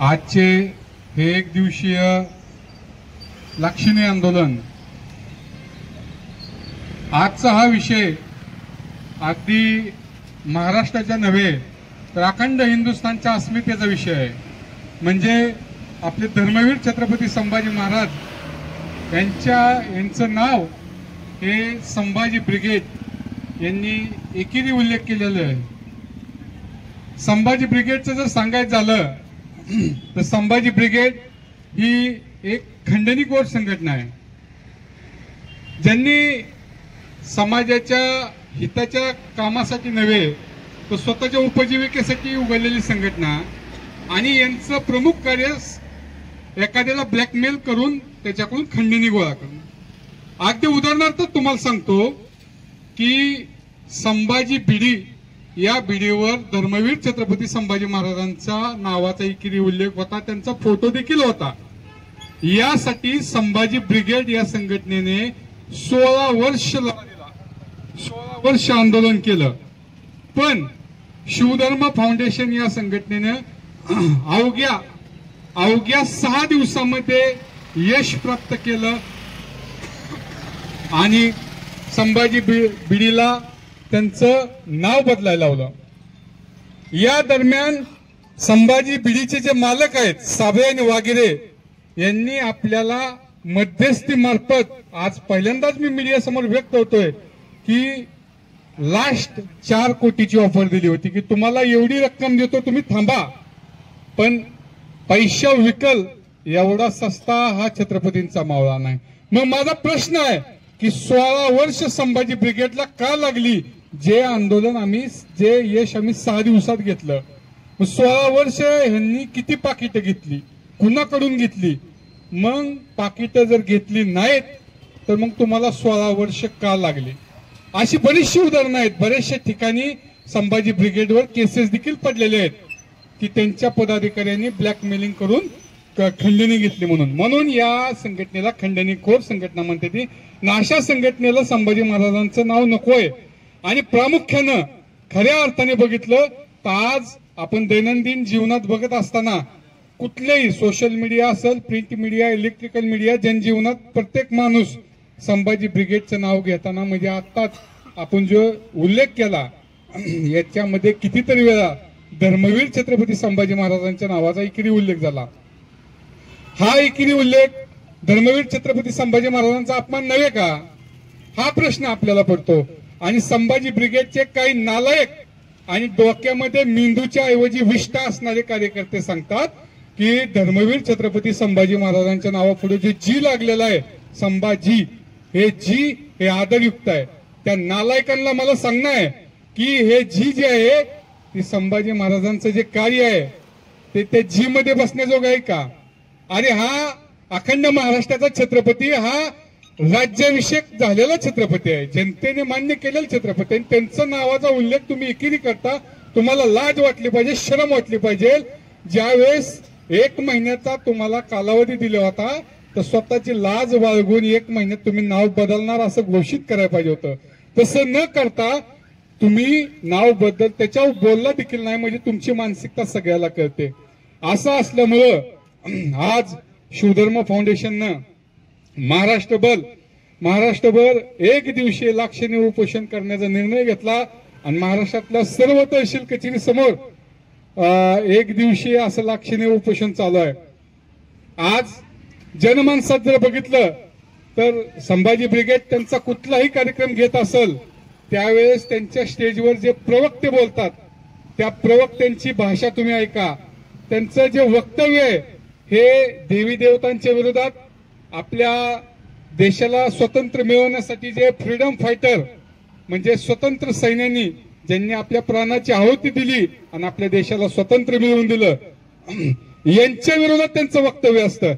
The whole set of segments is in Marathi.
आजचे हे एक दिवसीय लाक्षणिक आंदोलन, आजचा हा विषय अगदी महाराष्ट्राच्या नव्हे तर अखंड हिंदुस्थानच्या अस्मितेचा विषय आहे. म्हणजे आपले धर्मवीर छत्रपती संभाजी महाराज यांचं नाव हे संभाजी ब्रिगेड यांनी एकेरी उल्लेख केलेला आहे. संभाजी ब्रिगेडचं जर सांगायचं झालं तर संभाजी ब्रिगेड ही एक खंडणी कोर संघटना आहे, ज्यांनी समाजाच्या हिताच्या कामासाठी नव्हे तर स्वतःच्या उपजीविकेसाठी उघडलेली संघटना, आणि यांचं प्रमुख कार्य एखाद्याला ब्लॅकमेल करून त्याच्याकडून खंडणी गोळा करणं. अगदी उदाहरणार्थ तुम्हाला सांगतो की संभाजी बिडी या बिडीवर धर्मवीर छत्रपती संभाजी महाराजांच्या नावाचा एकेरी उल्लेख होता, त्यांचा फोटो देखील होता. यासाठी संभाजी ब्रिगेड या संघटनेने 16 वर्ष लढा दिला, 16 वर्ष आंदोलन केलं. पण शिवधर्म फाउंडेशन या संघटनेने अवघ्या 6 दिवसामध्ये यश प्राप्त केलं आणि संभाजी बिडीला त्यांचं नाव बदलायला लावलं. या दरम्यान संभाजी बिडीचे जे मालक आहेत साबळे आणि वागिरे यांनी आपल्याला मध्यस्थी मार्फत, आज पहिल्यांदाच मी मीडिया समोर व्यक्त होतोय की लास्ट 4 कोटीची ऑफर दिली होती की तुम्हाला एवढी रक्कम देतो, तुम्ही थांबा, पण पैसा विकल एवढा सस्ता हा छत्रपतींचा मावळा नाही. मग माझा प्रश्न आहे की 16 वर्ष संभाजी ब्रिगेडला का लागली? जे आंदोलन जे यश आम्ही 6 दिवसात घेतलं. मग 16 वर्ष ह्यांनी किती पाकिटं घेतली, कुणाकडून घेतली? मग पाकिटं जर घेतली नाहीत तर मग तुम्हाला 16 वर्ष का लागली? अशी बरीचशी उदाहरणं आहेत. बरेचशा ठिकाणी संभाजी ब्रिगेडवर केसेस देखील पडलेले आहेत की त्यांच्या पदाधिकाऱ्यांनी ब्लॅकमेलिंग करून खंडणी घेतली म्हणून या संघटनेला खंडणीखोर संघटना म्हणते ती. अशा संघटनेला संभाजी महाराजांचं नाव नकोय. आणि प्रामुख्यानं खऱ्या अर्थाने बघितलं तर आज आपण दैनंदिन जीवनात बघत असताना कुठलेही सोशल मीडिया असेल, प्रिंट मीडिया, इलेक्ट्रिकल मीडिया, जनजीवनात प्रत्येक माणूस संभाजी ब्रिगेडचं नाव घेताना, म्हणजे आत्ताच आपण जो उल्लेख केला याच्यामध्ये कितीतरी वेळा धर्मवीर छत्रपती संभाजी महाराजांच्या नावाचा एकेरी उल्लेख झाला. हा एकेरी उल्लेख धर्मवीर छत्रपती संभाजी महाराजांचा अपमान नव्हे का? हा प्रश्न आपल्याला पडतो. आणि संभाजी ब्रिगेडचे काही नालायक आणि डोक्यामध्ये मेंदूच्या ऐवजी विष्ठा असणारे कार्यकर्ते सांगतात की धर्मवीर छत्रपती संभाजी महाराजांच्या नावापुढे जे जी लागलेला आहे संभाजी, हे जी हे आदरयुक्त आहे. त्या नालायकांना मला सांगणं आहे की हे जी जे आहे ते संभाजी महाराजांचं जे कार्य आहे ते त्या जी मध्ये बसण्याजोग आहे का? अरे हा अखंड महाराष्ट्राचा छत्रपती, हा राज्याभिषेक झालेला छत्रपती आहे, जनतेने मान्य केलेला छत्रपती आहे. त्यांचं नावाचा उल्लेख तुम्ही एकेरी करता. तुम्हाला लाज वाटली पाहिजे, शरम वाटली पाहिजे. ज्यावेळेस 1 महिन्याचा तुम्हाला कालावधी दिला होता तर स्वतःची लाज बाळगून 1 महिन्यात तुम्ही नाव बदलणार असं घोषित करायला पाहिजे होतं. तसं न करता तुम्ही नाव बदल त्याच्यावर बोलला देखील नाही, म्हणजे तुमची मानसिकता सगळ्याला कळते. असं असल्यामुळं आज शिवधर्म फाउंडेशननं महाराष्ट्रभर 1 दिवसीय लाक्षणिक उपोषण करण्याचा निर्णय घेतला आणि महाराष्ट्रातल्या सर्व तहसील कचेरी समोर 1 दिवसीय असं लाक्षणिक उपोषण चालू आहे. आज जनमानसात जर बघितलं तर संभाजी ब्रिगेड त्यांचा कुठलाही कार्यक्रम घेत असेल त्यावेळेस त्यांच्या स्टेजवर जे प्रवक्ते बोलतात त्या प्रवक्त्यांची भाषा तुम्ही ऐका. त्यांचं जे वक्तव्य आहे हे देवी देवतांच्या विरोधात, आपल्या देशाला स्वतंत्र मिळवण्यासाठी जे फ्रीडम फायटर म्हणजे स्वतंत्र सैन्यांनी ज्यांनी आपल्या प्राणाची आहुती दिली आणि आपल्या देशाला स्वतंत्र मिळवून दिलं, यांच्या विरोधात त्यांचं वक्तव्य असतं.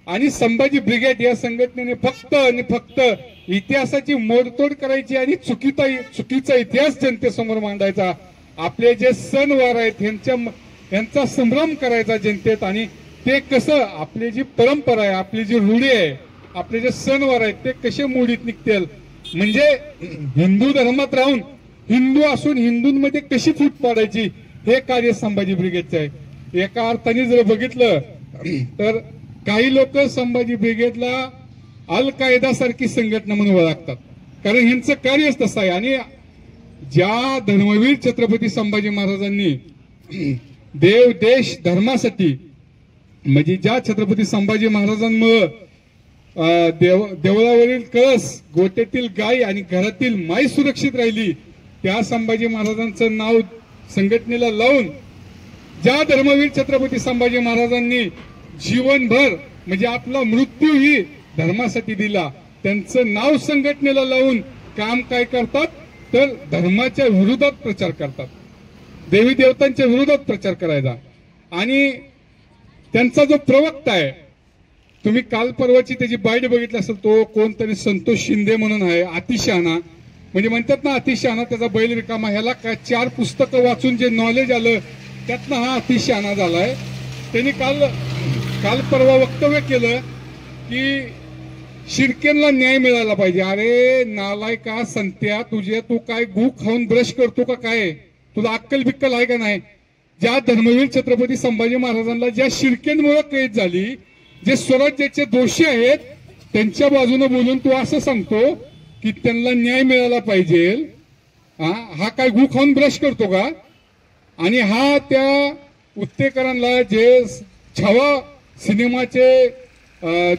आणि संभाजी ब्रिगेड या संघटनेने फक्त आणि फक्त इतिहासाची मोडतोड करायची आणि चुकीचा इतिहास जनतेसमोर मांडायचा. आपले जे सणवार आहेत यांचा संभ्रम करायचा जनतेत. आणि ते कसं, आपली जी परंपरा आहे, आपली जी रूढी आहे, आपले जे सणवार आहेत ते कसे मोडीत निघतील. म्हणजे हिंदू धर्मात राहून हिंदू असून हिंदूंमध्ये कशी फूट पाडायची हे कार्य संभाजी ब्रिगेडचं आहे. एका अर्थाने जर बघितलं तर काही लोक संभाजी ब्रिगेडला अल कायदा सारखी संघटना म्हणून ओळखतात, कारण ह्यांचं कार्यच तसं आहे. आणि ज्या धर्मवीर छत्रपती संभाजी महाराजांनी देव देश धर्मासाठी, म्हणजे ज्या छत्रपती संभाजी महाराजांमुळे देवळावरील कळस, गोट्यातील गाय आणि घरातील माई सुरक्षित राहिली, त्या संभाजी महाराजांचं नाव संघटनेला लावून, ज्या धर्मवीर छत्रपती संभाजी महाराजांनी जीवनभर म्हणजे आपला मृत्यूही धर्मासाठी दिला, त्यांचं नाव संघटनेला लावून काम काय करतात तर धर्माच्या विरोधात प्रचार करतात, देवी देवतांच्या विरोधात प्रचार करायचा. आणि त्यांचा जो प्रवक्ता आहे, तुम्ही काल परवाची त्याची बाईट बघितली असेल, तो कोणतरी संतोष शिंदे म्हणून आहे, अतिशहाणा, म्हणजे म्हणतात ना अतिशहाणा त्याचा बैल रिकामा. ह्याला 4 पुस्तकं वाचून जे नॉलेज आलं त्यातनं हा अतिशहाणा झालाय. त्यांनी काल परवा वक्तव्य केलं की शिर्केला न्याय मिळाला पाहिजे. अरे नालायका संत्या, तू काय गू खाऊन ब्रश करतो का काय? तुला अक्कल बिक्कल आहे का नाही? ज्या धर्मवीर छत्रपती संभाजी महाराजांना ज्या शिर्केंमुळे कैद झाली, जे स्वराज्याचे दोषी आहेत, त्यांच्या बाजूने बोलून तू असं सांगतो की त्यांना न्याय मिळाला पाहिजे. हा काय गू खाऊन ब्रश करतो का? आणि हा त्या उत्तेकरांना जे छावा सिनेमाचे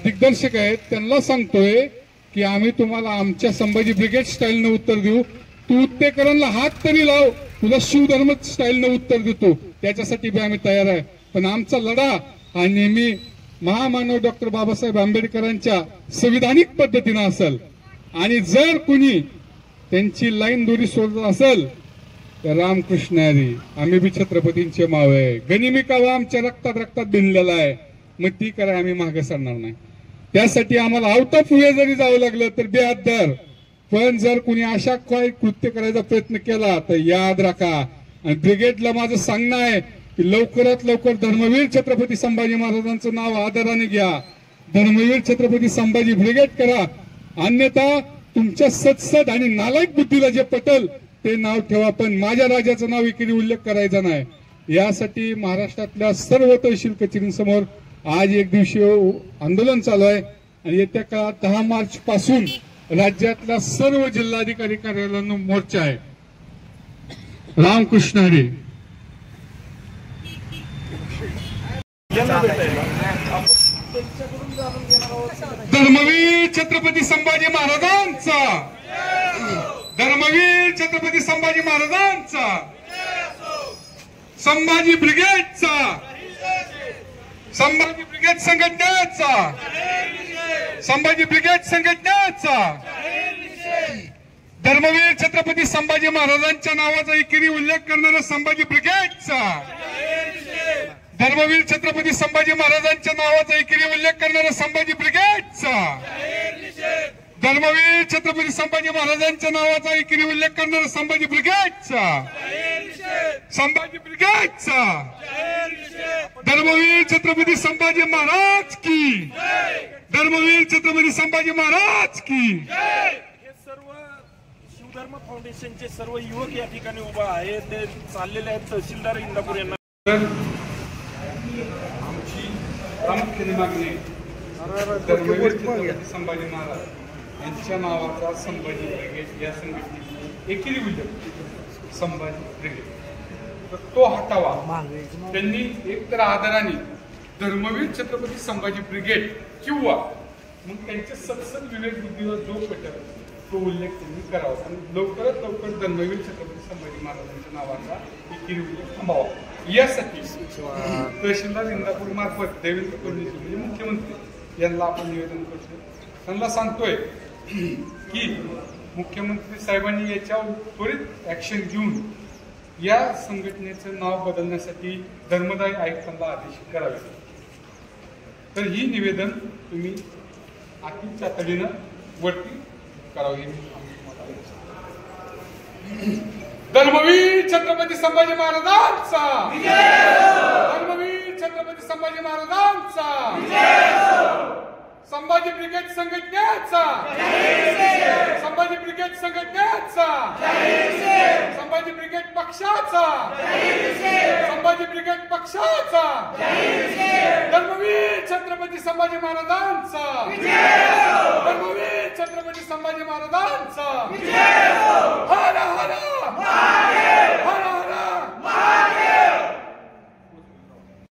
दिग्दर्शक आहेत त्यांना सांगतोय की आम्ही तुम्हाला आमच्या संभाजी ब्रिगेड स्टाईलनं उत्तर देऊ, तू उत्तेकरांना हात तरी लाव, तुला शिवधर्म स्टाईलनं उत्तर देतो, त्याच्यासाठी आम्ही तयार आहे. पण आमचा लढा हा नेहमी महामानव डॉक्टर बाबासाहेब आंबेडकरांच्या संविधानिक पद्धतीनं असेल. आणि जर कुणी त्यांची लाईन दोरी सोडत असेल तर रामकृष्ण हरी, आम्ही बी छत्रपतींचे मावळे, गनिमी कावा आमच्या रक्तात भिनलेला आहे, मग ती करा, आम्ही मागे सरणार नाही. त्यासाठी आम्हाला आउट ऑफ वे जरी जावं लागलं तर बेहद्दर. पण जर कुणी अशा काय कृत्य करायचा प्रयत्न केला तर याद राखा. आणि ब्रिगेडला माझं सांगणं आहे की लवकरात लवकर धर्मवीर छत्रपती संभाजी महाराजांचं नाव आदराने घ्या, धर्मवीर छत्रपती संभाजी ब्रिगेड करा. अन्यथा तुमच्या सदसद आणि नालायक बुद्धीला जे पटल ते नाव ठेवा, पण माझ्या राजाचं नाव एकेरी उल्लेख करायचा नाही. यासाठी महाराष्ट्रातल्या सर्व तहसील कचेरींसमोर आज एक दिवसीय आंदोलन चालू आहे. आणि येत्या काळात 10 मार्च पासून राज्यातल्या सर्व जिल्हाधिकारी कार्यालयांना मोर्चा आहे. रामकृष्ण हरी. धर्मवीर छत्रपती संभाजी महाराजांचा, धर्मवीर छत्रपती संभाजी महाराजांचा, संभाजी ब्रिगेडचा, संभाजी ब्रिगेड संघटनेचा, संभाजी ब्रिगेड संघटनेचा, धर्मवीर छत्रपती संभाजी महाराजांच्या नावाचा एकेरी उल्लेख करणारा संभाजी ब्रिगेडचा, धर्मवीर छत्रपती संभाजी महाराजांच्या नावाचा एकेरी उल्लेख करणारा संभाजी ब्रिगेडचा, धर्मवीर छत्रपती संभाजी महाराजांच्या नावाचा एकेरी उल्लेख करणारा संभाजी ब्रिगेडचा, संभाजी ब्रिगेडचा, धर्मवीर छत्रपती संभाजी महाराज की, धर्मवीर छत्रपती संभाजी महाराज की. हे सर्व शिवधर्म फाउंडेशनचे सर्व युवक या ठिकाणी उभा आहेत, ते चाललेले आहेत. तहसीलदार इंदापूर यांना आमची प्रामुख्याने मागणी धर्मवीर छत्रपती संभाजी महाराज यांच्या नावाचा संभाजी ब्रिगेड या संघटनेची एकेरी उल्लेख संभाजी ब्रिगेड तर तो हटावा. त्यांनी एकतर आदराने धर्मवीर छत्रपती संभाजी ब्रिगेड किंवा मग त्यांच्या सत्सद विवेक बुद्धीला जो पटेल तो उल्लेख त्यांनी करावा. आणि लवकरात लवकर धर्मवीर छत्रपती संभाजी महाराजांच्या नावाचा एकेरी उल्लेख थांबावा. यासाठी तहसीलदार इंदापूर मार्फत देवेंद्र फडणवीस म्हणजे मुख्यमंत्री यांना आपण निवेदन करतो. त्यांना सांगतोय की मुख्यमंत्री साहेबांनी याच्यावर त्वरित ऍक्शन घेऊन या संघटनेचं नाव बदलण्यासाठी धर्मदाय आयुक्तांना आदेश करावे. तर ही निवेदन तुम्ही अति तातडीनं वरती करावे. धर्मवीर छत्रपती संभाजी महाराजांचा, धर्मवीर छत्रपती संभाजी महाराजांचा, संभाजी ब्रिगेड संघटनेचा, संभाजी ब्रिगेड संघटनेचा, संभाजी ब्रिगेड पक्षाचा, संभाजी ब्रिगेड पक्षाचा, धर्मवीर छत्रपती संभाजी महाराजांचा, धर्मवीर छत्रपती संभाजी महाराजांचा, हर हर